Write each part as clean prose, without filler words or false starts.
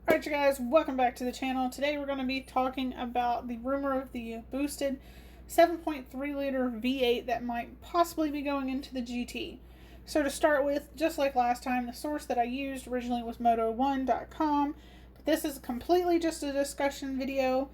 Alright you guys, welcome back to the channel. Today we're going to be talking about the rumor of the boosted 7.3 liter V8 that might possibly be going into the GT. So to start with, just like last time, the source that I used originally was moto1.com, but this is completely just a discussion video.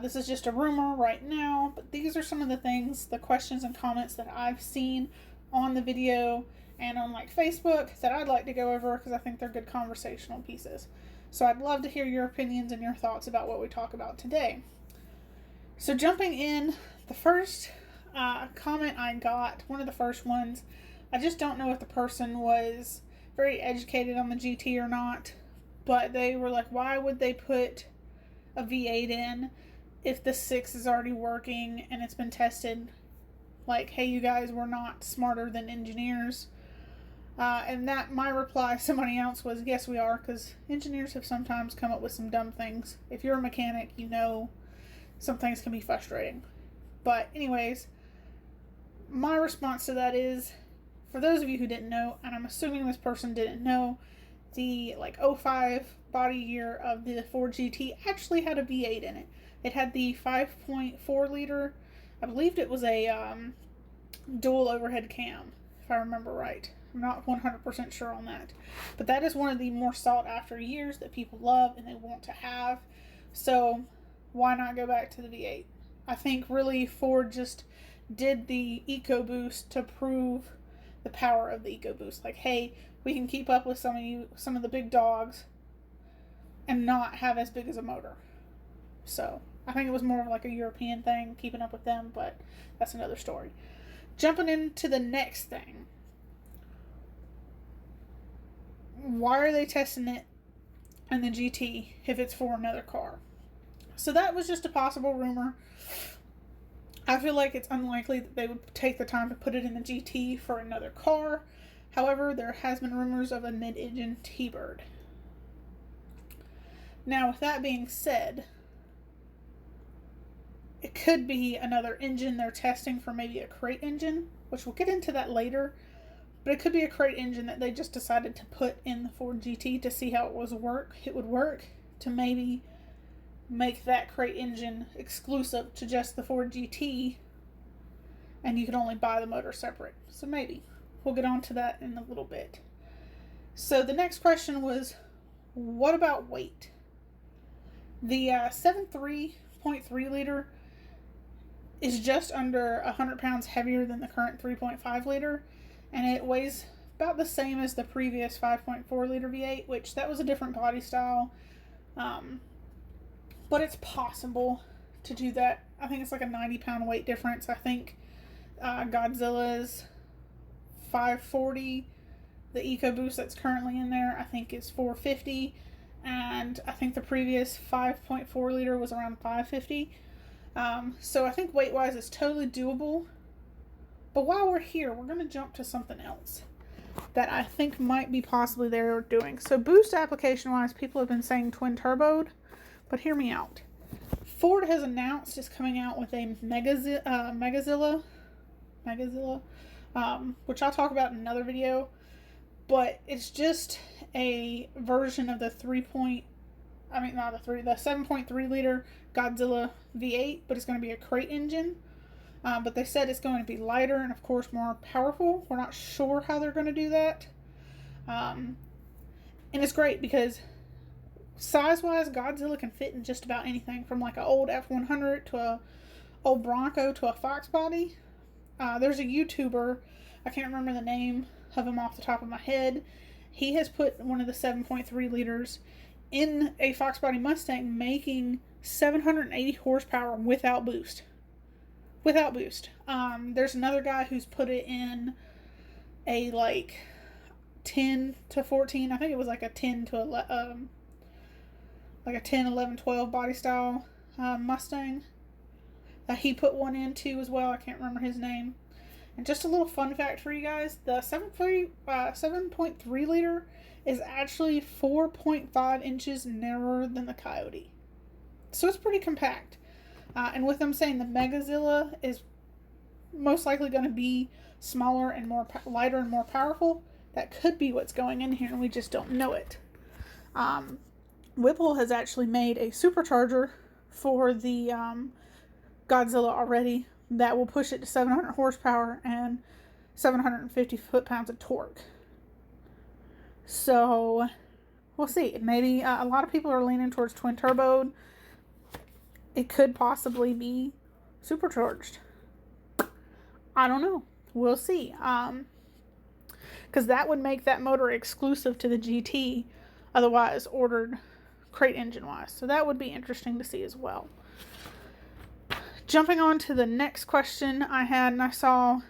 This is just a rumor right now, but these are some of the things, the questions and comments that I've seen on the video and on like Facebook that I'd like to go over because I think they're good conversational pieces. So I'd love to hear your opinions and your thoughts about what we talk about today. So jumping in, the first comment I got, one of the first ones, I just don't know if the person was very educated on the GT or not, but they were like, why would they put a V8 in if the 6 is already working and it's been tested? Like, hey, you guys, we're not smarter than engineers. And that my reply to somebody else was, yes, we are, because engineers have sometimes come up with some dumb things. If you're a mechanic, you know some things can be frustrating. But anyways, my response to that is, for those of you who didn't know, and I'm assuming this person didn't know, the like 05 body year of the Ford GT actually had a V8 in it. It had the 5.4 liter, I believed it was a dual overhead cam, if I remember right. I'm not 100% sure on that. But that is one of the more sought after years that people love and they want to have. So why not go back to the V8? I think really Ford just did the EcoBoost to prove the power of the EcoBoost. Like, hey, we can keep up with some of the big dogs and not have as big as a motor. So I think it was more of like a European thing, keeping up with them, but that's another story. Jumping into the next thing. Why are they testing it in the GT if it's for another car? So that was just a possible rumor. I feel like it's unlikely that they would take the time to put it in the GT for another car. However, there has been rumors of a mid-engine T-Bird. Now, with that being said, it could be another engine they're testing for, maybe a crate engine, which we'll get into that later. But it could be a crate engine that they just decided to put in the Ford GT to see how it would work to maybe make that crate engine exclusive to just the Ford GT, and you can only buy the motor separate. So maybe. We'll get on to that in a little bit. So the next question was, what about weight? The 7.3 liter is just under 100 pounds heavier than the current 3.5 liter. And it weighs about the same as the previous 5.4 liter V8, which that was a different body style. But it's possible to do that. I think it's like a 90-pound weight difference. I think Godzilla's 540, the EcoBoost that's currently in there, I think is 450. And I think the previous 5.4 liter was around 550. So I think weight-wise it's totally doable. But while we're here, we're going to jump to something else that I think might be possibly they're doing. So boost application-wise, people have been saying twin-turboed, but hear me out. Ford has announced it's coming out with a Megazilla, which I'll talk about in another video, but it's just a version of the 7.3 liter Godzilla V8, but it's going to be a crate engine. But they said it's going to be lighter and, of course, more powerful. We're not sure how they're going to do that. And it's great because size-wise, Godzilla can fit in just about anything, from like an old F100 to a old Bronco to a Fox body. There's a YouTuber, I can't remember the name of him off the top of my head. He has put one of the 7.3 liters in a Fox body Mustang, making 780 horsepower without boost. Without boost. There's another guy who's put it in a like 10 to 14. I think it was like a 10 to 11, like a 10, 11, 12 body style Mustang that he put one into as well. I can't remember his name. And just a little fun fact for you guys: the 7.3 liter is actually 4.5 inches narrower than the Coyote, so it's pretty compact. And with them saying the Megazilla is most likely going to be smaller and more lighter and more powerful, that could be what's going in here and we just don't know it. Whipple has actually made a supercharger for the Godzilla already that will push it to 700 horsepower and 750 foot-pounds of torque. So we'll see. Maybe a lot of people are leaning towards twin turbo. It could possibly be supercharged. I don't know. We'll see. Because that would make that motor exclusive to the GT, otherwise ordered crate engine wise. So that would be interesting to see as well. Jumping on to the next question I had, and I saw,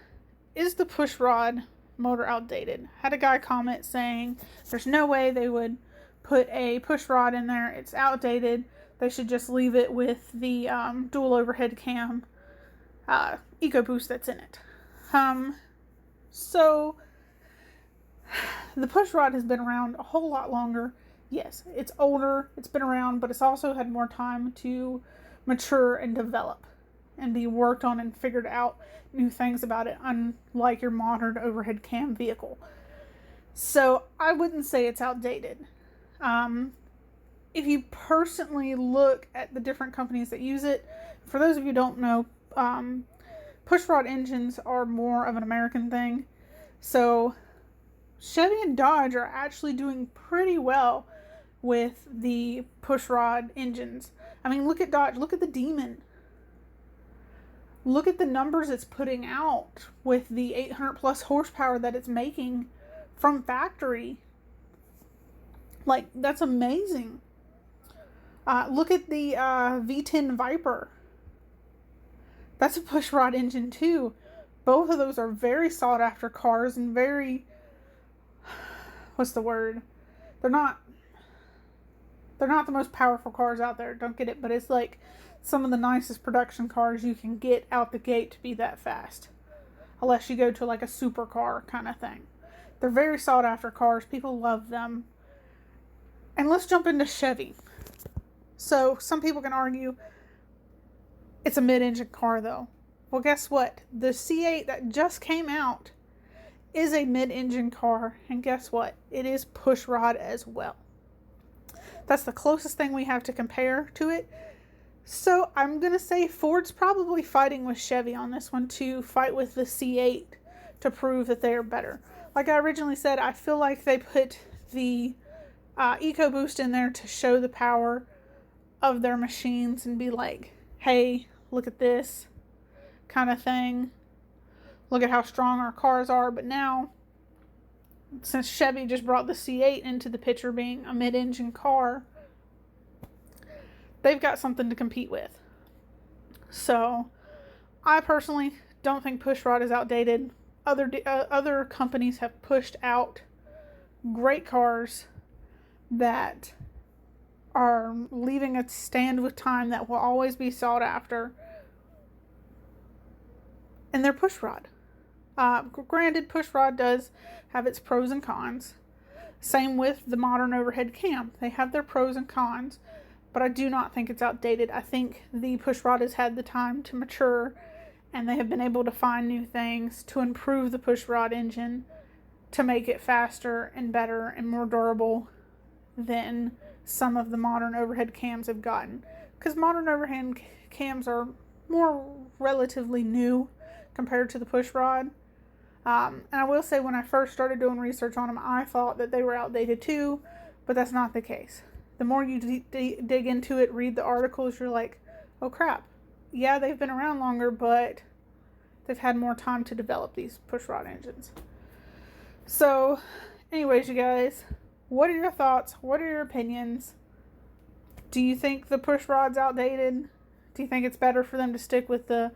is the Pushrod motor outdated? Had a guy comment saying there's no way they would put a Pushrod in there. It's outdated. They should just leave it with the dual overhead cam Ecoboost that's in it. So the Pushrod has been around a whole lot longer. Yes, it's older, it's been around, but it's also had more time to mature and develop and be worked on and figured out new things about it, unlike your modern overhead cam vehicle. So I wouldn't say it's outdated. If you personally look at the different companies that use it, for those of you who don't know, Pushrod engines are more of an American thing. So Chevy and Dodge are actually doing pretty well with the Pushrod engines. I mean, look at Dodge. Look at the Demon. Look at the numbers it's putting out with the 800 plus horsepower that it's making from factory. Like, that's amazing. Look at the V10 Viper. That's a Pushrod engine too. Both of those are very sought after cars and very, what's the word? They're not the most powerful cars out there, don't get it, but it's like some of the nicest production cars you can get out the gate to be that fast. Unless you go to like a supercar kind of thing. They're very sought after cars. People love them. And let's jump into Chevy. So some people can argue it's a mid-engine car though. Well, guess what? The C8 that just came out is a mid-engine car. And guess what? It is Pushrod as well. That's the closest thing we have to compare to it. So I'm going to say Ford's probably fighting with Chevy on this one to fight with the C8 to prove that they are better. Like I originally said, I feel like they put the Ecoboost in there to show the power of their machines and be like, hey, look at this kind of thing. Look at how strong our cars are. But now, since Chevy just brought the C8 into the picture being a mid-engine car, they've got something to compete with. So, I personally don't think Pushrod is outdated. Other companies have pushed out great cars that are leaving a stand with time that will always be sought after. And they're Pushrod. Granted, Pushrod does have its pros and cons. Same with the modern overhead cam. They have their pros and cons, but I do not think it's outdated. I think the Pushrod has had the time to mature, and they have been able to find new things to improve the Pushrod engine to make it faster and better and more durable than some of the modern overhead cams have gotten. Because modern overhead cams are more relatively new compared to the Pushrod. And I will say, when I first started doing research on them, I thought that they were outdated too, but that's not the case. The more you dig into it, read the articles, you're like, oh crap. Yeah, they've been around longer, but they've had more time to develop these Pushrod engines. So, anyways, you guys, what are your thoughts? What are your opinions? Do you think the Pushrod's outdated? Do you think it's better for them to stick with the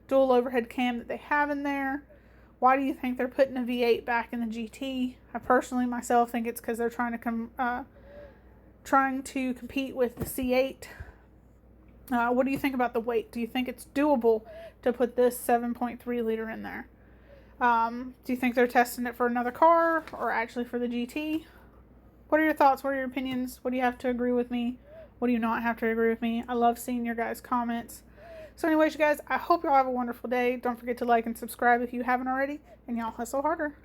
dual overhead cam that they have in there? Why do you think they're putting a V8 back in the GT? I personally myself think it's because they're trying to compete with the C8. What do you think about the weight? Do you think it's doable to put this 7.3 liter in there? Do you think they're testing it for another car or actually for the GT? What are your thoughts? What are your opinions? What do you have to agree with me? What do you not have to agree with me? I love seeing your guys' comments. So anyways, you guys, I hope y'all have a wonderful day. Don't forget to like and subscribe if you haven't already. And y'all hustle harder.